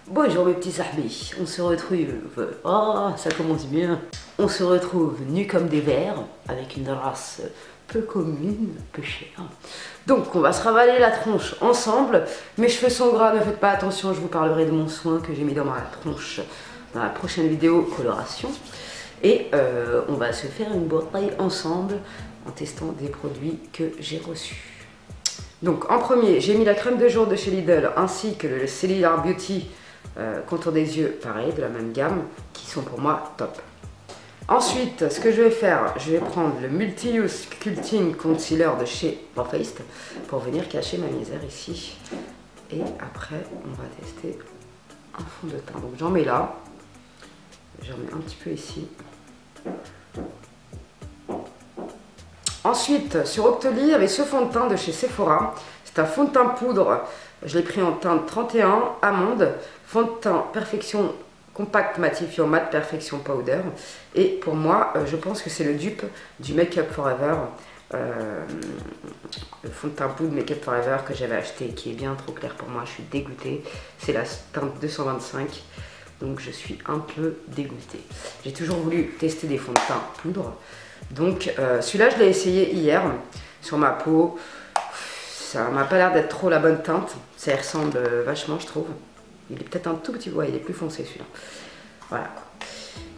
Bonjour mes petits sahbis, on se retrouve, oh ça commence bien, on se retrouve nus comme des vers, avec une race peu commune, peu chère. Donc on va se ravaler la tronche ensemble, mes cheveux sont gras, ne faites pas attention, je vous parlerai de mon soin que j'ai mis dans ma tronche dans la prochaine vidéo coloration. Et on va se faire une bouteille ensemble en testant des produits que j'ai reçus. Donc en premier, j'ai mis la crème de jour de chez Lidl ainsi que le Cellular Beauty contour des yeux, pareil, de la même gamme, qui sont pour moi top. Ensuite, ce que je vais faire, je vais prendre le Multi-Use Sculpting Concealer de chez Too Faced pour venir cacher ma misère ici. Et après, on va tester un fond de teint. Donc j'en mets là, j'en mets un petit peu ici. Ensuite, sur Octoly, il y avait ce fond de teint de chez Sephora. C'est un fond de teint poudre. Je l'ai pris en teinte 31, amande. Fond de teint Perfection Compact Mattifiant Matte Perfection Powder. Et pour moi, je pense que c'est le dupe du Make Up Forever. Le fond de teint poudre Make Up Forever que j'avais acheté, qui est bien trop clair pour moi. Je suis dégoûtée. C'est la teinte 225. Donc je suis un peu dégoûtée. J'ai toujours voulu tester des fonds de teint poudre. Donc celui-là je l'ai essayé hier sur ma peau. Ça m'a pas l'air d'être trop la bonne teinte. Ça y ressemble vachement je trouve. Il est peut-être un tout petit peu, ouais, il est plus foncé celui-là. Voilà quoi.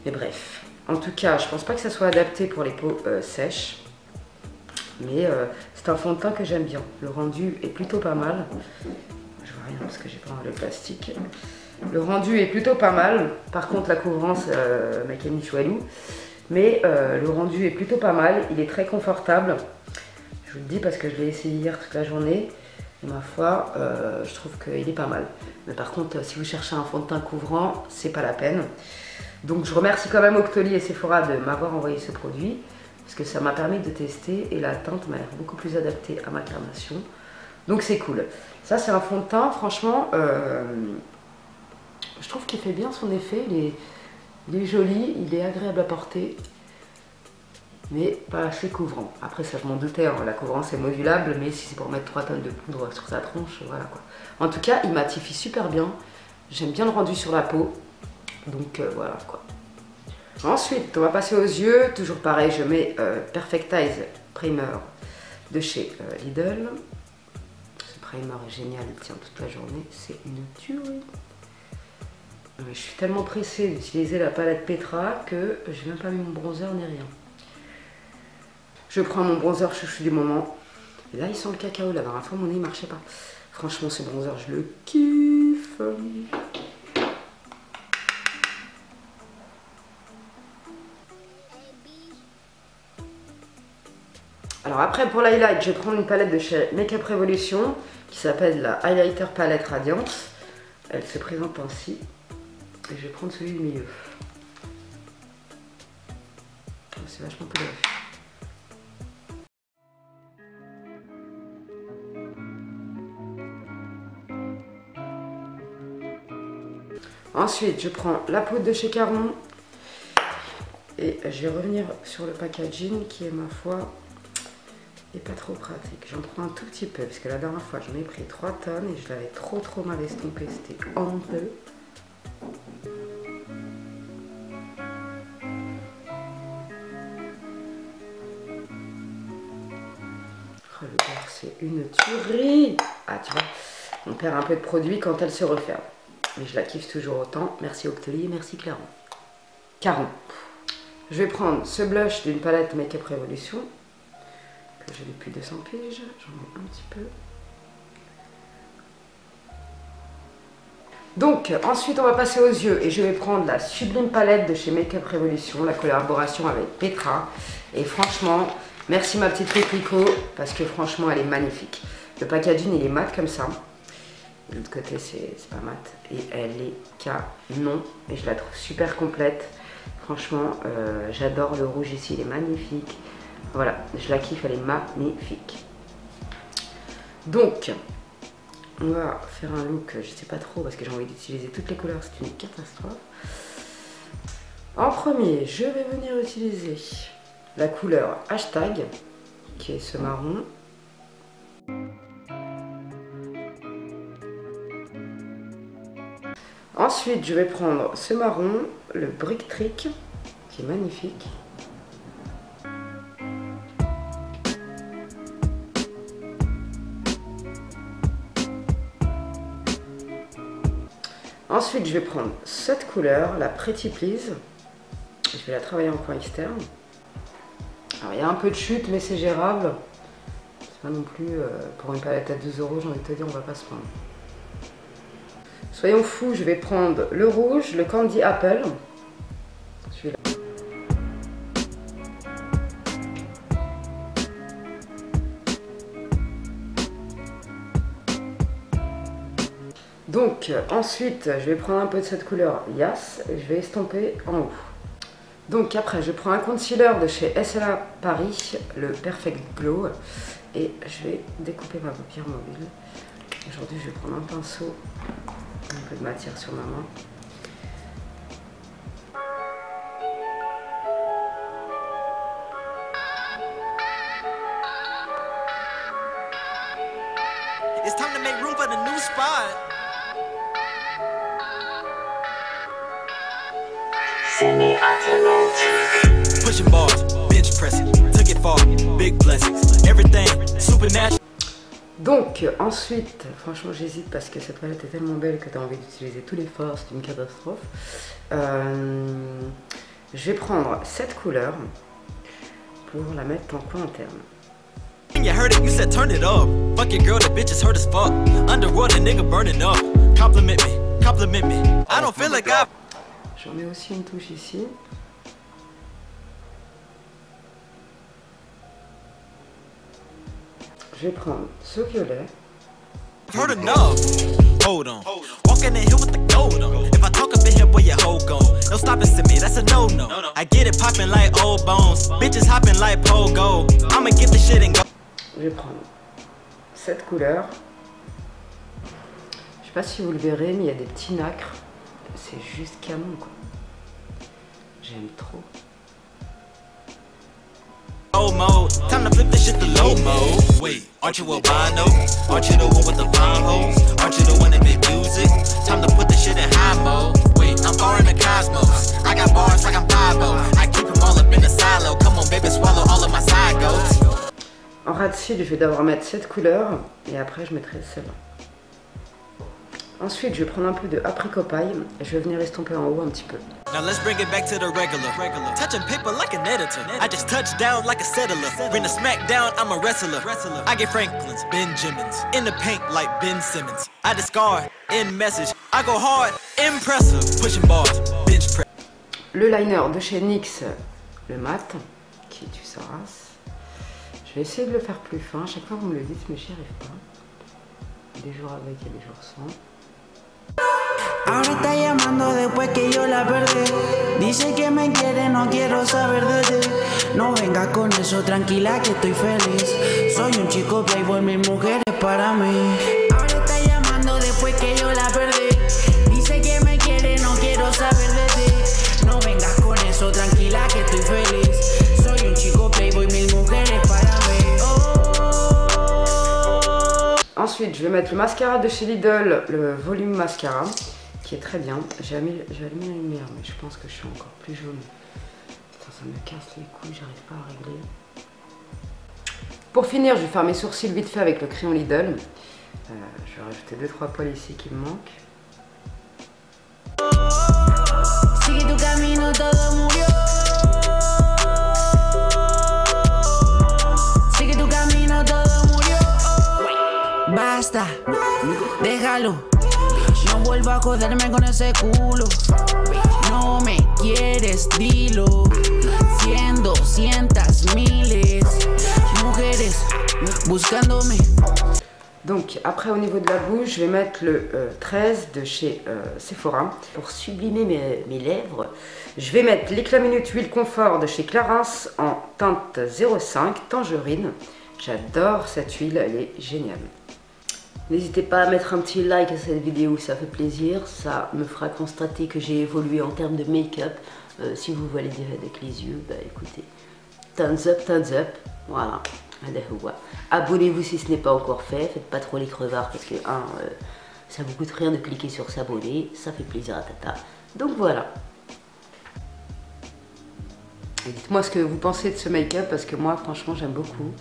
Mais bref. En tout cas je pense pas que ça soit adapté pour les peaux sèches. Mais c'est un fond de teint que j'aime bien. Le rendu est plutôt pas mal. Je vois rien parce que j'ai pas le plastique. Le rendu est plutôt pas mal. Par contre la couvrance m'a mis choualou. Mais le rendu est plutôt pas mal, il est très confortable. Je vous le dis parce que je l'ai essayé hier toute la journée. Et ma foi, je trouve qu'il est pas mal. Mais par contre, si vous cherchez un fond de teint couvrant, c'est pas la peine. Donc je remercie quand même Octoly et Sephora de m'avoir envoyé ce produit. Parce que ça m'a permis de tester et la teinte m'a l'air beaucoup plus adaptée à ma carnation. Donc c'est cool. Ça c'est un fond de teint, franchement, je trouve qu'il fait bien son effet. Il est joli, il est agréable à porter, mais pas assez couvrant. Après ça je m'en doutais, hein, la couvrance est modulable, mais si c'est pour mettre 3 tonnes de poudre sur sa tronche, voilà quoi. En tout cas, il mattifie super bien, j'aime bien le rendu sur la peau, donc voilà quoi. Ensuite, on va passer aux yeux, toujours pareil, je mets Perfectize Primer de chez Lidl. Ce primer est génial, il tient toute la journée, c'est une tuerie. Je suis tellement pressée d'utiliser la palette Petra que je n'ai même pas mis mon bronzer ni rien. Je prends mon bronzer chouchou du moment. Et là, il sent le cacao. La dernière fois, mon nez ne marchait pas. Franchement, ce bronzer, je le kiffe. Alors après, pour l'highlight, je vais prendre une palette de chez Make Up Revolution qui s'appelle la Highlighter Palette Radiance. Elle se présente ainsi. Et je vais prendre celui du milieu. Oh, c'est vachement coloré. Ensuite, je prends la poudre de chez Caron. Et je vais revenir sur le packaging qui est, ma foi, est pas trop pratique. J'en prends un tout petit peu parce que la dernière fois, je m'ai pris 3 tonnes et je l'avais trop mal estompé. C'était honteux. Oh, le beurre, c'est une tuerie. Ah, tu vois, on perd un peu de produit quand elle se referme. Mais je la kiffe toujours autant. Merci Octoly et merci Caron. Je vais prendre ce blush d'une palette Make Up Revolution que j'ai depuis 200 piges. J'en mets un petit peu. Donc, ensuite, on va passer aux yeux et je vais prendre la sublime palette de chez Make Up Revolution, la collaboration avec Petra. Et franchement, merci ma petite Pétrico parce que franchement, elle est magnifique. Le packaging, il est mat comme ça. De l'autre côté, c'est pas mat. Et elle est canon. Et je la trouve super complète. Franchement, j'adore le rouge ici, il est magnifique. Voilà, je la kiffe, elle est magnifique. Donc, on va faire un look, je sais pas trop parce que j'ai envie d'utiliser toutes les couleurs, c'est une catastrophe. En premier, je vais venir utiliser la couleur Hashtag, qui est ce marron. Ensuite, je vais prendre ce marron, le Brick Trick, qui est magnifique. Ensuite, je vais prendre cette couleur, la Pretty Please. Je vais la travailler en coin externe. Alors, il y a un peu de chute, mais c'est gérable. C'est pas non plus pour une palette à 2 €, j'ai envie de te dire, on va pas se prendre. Soyons fous, je vais prendre le rouge, le Candy Apple. Celui-là. Donc ensuite, je vais prendre un peu de cette couleur Yas et je vais estomper en haut. Donc après, je prends un concealer de chez SLA Paris, le Perfect Glow, et je vais découper ma paupière mobile. Aujourd'hui, je vais prendre un pinceau, un peu de matière sur ma main. It's time to make room for the new spot. Pushing bars, bench pressing, took it far, big blessings, everything supernatural. Donc ensuite, franchement j'hésite parce que cette palette est tellement belle que tu as envie d'utiliser tous les forts, c'est une catastrophe. Je vais prendre cette couleur pour la mettre en coin interne. You heard it, you said turn it up. Fuck your girl, the bitch is hurt as fuck. Underworld, a nigga burning up. Compliment me, compliment me. I don't feel like I. J'en mets aussi une touche ici. Je vais prendre ce violet. Heard enough. Hold on. Walking the hill with the gold on. If I talk up in here, boy, your hoe gone. No stopping to me, that's a no-no. I get it popping like old bones. Bitches hopping like pogo. I'ma get the shit and go. Je vais prendre cette couleur. Je sais pas si vous le verrez, mais il y a des petits nacres. C'est juste canon, quoi. J'aime trop. Low mode, time to flip this shit to low mode. Wait, aren't you albino? Aren't you the one with the fine hoes? Aren't you the one that make music? Time to put this shit in high mode. Wait, I'm far in the cosmos. I got bars like I'm 5-0. I keep them all up in the silo. Come on, baby, swallow all of my side goats. En ras de cils, je vais d'abord mettre cette couleur et après je mettrai celle-là. Ensuite, je vais prendre un peu de apricot paille et je vais venir estomper en haut un petit peu. Now let's bring it back to the regular. Touching paper like an editor. I just touch down like a settler. Bring the smack down, I'm a wrestler. I get Franklin's, Benjamins. In the paint like Ben Simmons. I discard, in message. I go hard, impressive. Pushing bars, bench press. Le liner de chez NYX, le mat, qui tue sa race. Je vais essayer de le faire plus fin. À chaque fois vous me le dites, mais j'y arrive pas. Des jours avec et des jours sans. Ahora está llamando después que yo la perdí. Dice que me quiere, no quiero saber de ti. No vengas con eso, tranquila que estoy feliz. Soy un chico playboy, mil mujeres para mí. Ahora está llamando después que yo la perdí. Dice que me quiere, no quiero saber de ti. No vengas con eso, tranquila que estoy feliz. Soy un chico playboy, mil mujeres para mí. Ensuite, je vais mettre le mascara de chez Lidl, le volume mascara, qui est très bien. J'ai allumé la lumière, mais je pense que je suis encore plus jaune. Putain, ça me casse les couilles, j'arrive pas à régler. Pour finir, je vais faire mes sourcils vite fait avec le crayon Lidl. Je vais rajouter 2-3 poils ici qui me manquent. Basta, déjalo. No vuelvo a joderme con ese culo. No me quieres, dilo. 100, 200, miles. Mujeres buscándome. Donc après au niveau de la bouche, je vais mettre le 13 de chez Sephora. Pour sublimer mes lèvres, je vais mettre l'éclat minute huile confort de chez Clarins en teinte 05 tangerine. J'adore cette huile, elle est géniale. N'hésitez pas à mettre un petit like à cette vidéo, ça fait plaisir. Ça me fera constater que j'ai évolué en termes de make-up. Si vous voulez dire avec les yeux, bah écoutez, thumbs up, voilà. Abonnez-vous si ce n'est pas encore fait, faites pas trop les crevards parce que Ça vous coûte rien de cliquer sur s'abonner, ça fait plaisir à Tata. Donc voilà. Dites-moi ce que vous pensez de ce make-up parce que moi franchement j'aime beaucoup.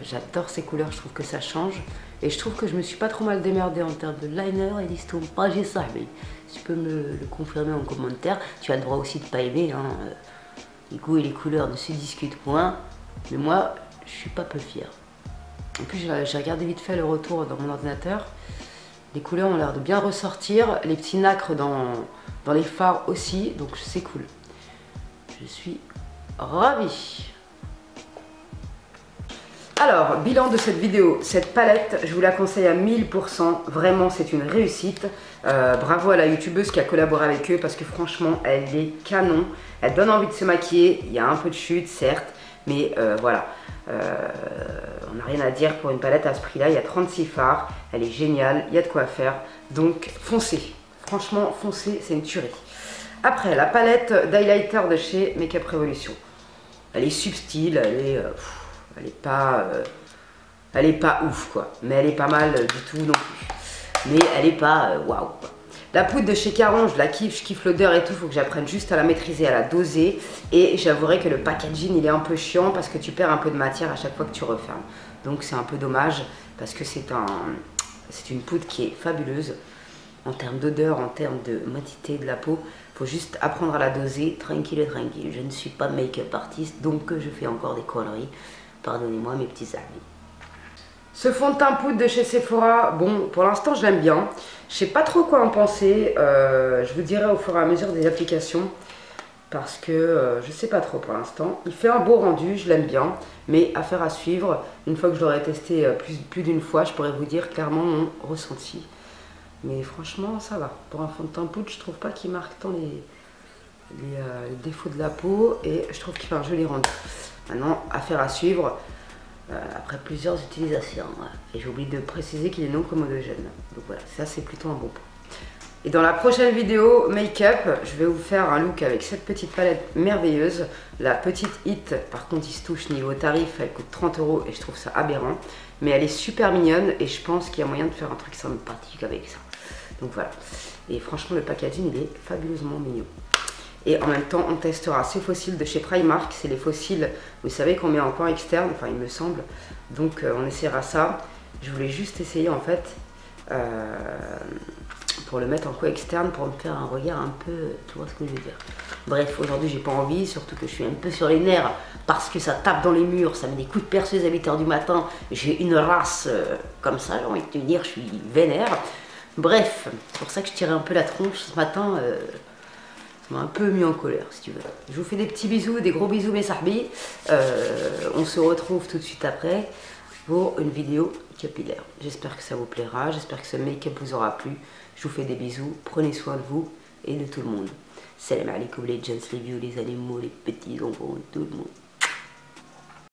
J'adore ces couleurs, je trouve que ça change. Et je trouve que je me suis pas trop mal démerdée en termes de liner et d'estompage et ça. Mais si tu peux me le confirmer en commentaire, tu as le droit aussi de pas aimer. Hein. Les goûts et les couleurs ne se discutent point. Mais moi, je suis pas peu fière. En plus, j'ai regardé vite fait le retour dans mon ordinateur. Les couleurs ont l'air de bien ressortir. Les petits nacres dans les fards aussi. Donc c'est cool. Je suis ravie. Alors, bilan de cette vidéo, cette palette, je vous la conseille à 1000%, vraiment c'est une réussite. Bravo à la youtubeuse qui a collaboré avec eux parce que franchement, elle est canon. Elle donne envie de se maquiller, il y a un peu de chute certes, mais voilà. On n'a rien à dire pour une palette à ce prix-là, il y a 36 fards, elle est géniale, il y a de quoi faire, donc foncez. Franchement, foncez, c'est une tuerie. Après, la palette d'highlighter de chez Makeup Revolution. Elle est subtile, elle est pas ouf quoi, mais elle est pas mal du tout non plus. Mais elle est pas waouh. La poudre de chez Caron, je la kiffe, je kiffe l'odeur et tout, faut que j'apprenne juste à la maîtriser, à la doser. Et j'avouerai que le packaging il est un peu chiant parce que tu perds un peu de matière à chaque fois que tu refermes. Donc c'est un peu dommage parce que c'est une poudre qui est fabuleuse en termes d'odeur, en termes de matité de la peau. Faut juste apprendre à la doser, tranquille et tranquille. Je ne suis pas make-up artiste, donc je fais encore des conneries. Pardonnez-moi mes petits amis. Ce fond de teint poudre de chez Sephora, bon, pour l'instant je l'aime bien. Je sais pas trop quoi en penser. Je vous dirai au fur et à mesure des applications. Parce que je sais pas trop pour l'instant. Il fait un beau rendu, je l'aime bien. Mais affaire à suivre. Une fois que je l'aurai testé plus d'une fois, je pourrais vous dire clairement mon ressenti. Mais franchement, ça va. Pour un fond de teint poudre, je trouve pas qu'il marque tant les défauts de la peau. Et je trouve qu'il fait un joli rendu. Maintenant, affaire à suivre après plusieurs utilisations. Et j'ai oublié de préciser qu'il est non commodogène. Donc voilà, ça c'est plutôt un bon point. Et dans la prochaine vidéo make-up, je vais vous faire un look avec cette petite palette merveilleuse. La petite Hit, par contre, il se touche niveau tarif, elle coûte 30 € et je trouve ça aberrant. Mais elle est super mignonne et je pense qu'il y a moyen de faire un truc sympathique avec ça. Donc voilà. Et franchement, le packaging, il est fabuleusement mignon. Et en même temps, on testera ces fossiles de chez Primark. C'est les fossiles, vous savez, qu'on met en coin externe, enfin il me semble. Donc on essaiera ça. Je voulais juste essayer en fait, pour le mettre en coin externe, pour me faire un regard un peu, tu vois ce que je veux dire. Bref, aujourd'hui j'ai pas envie, surtout que je suis un peu sur les nerfs, parce que ça tape dans les murs, ça met des coups de perceuse à 8 h du matin. J'ai une race comme ça, j'ai envie de te dire, je suis vénère. Bref, c'est pour ça que je tirais un peu la tronche ce matin. Ça m'a un peu mis en colère, si tu veux. Je vous fais des petits bisous, des gros bisous mes sahbis. On se retrouve tout de suite après pour une vidéo capillaire. J'espère que ça vous plaira, j'espère que ce make-up vous aura plu. Je vous fais des bisous, prenez soin de vous et de tout le monde. Salam alaikum les gens, les vieux, les animaux, les petits enfants, tout le monde.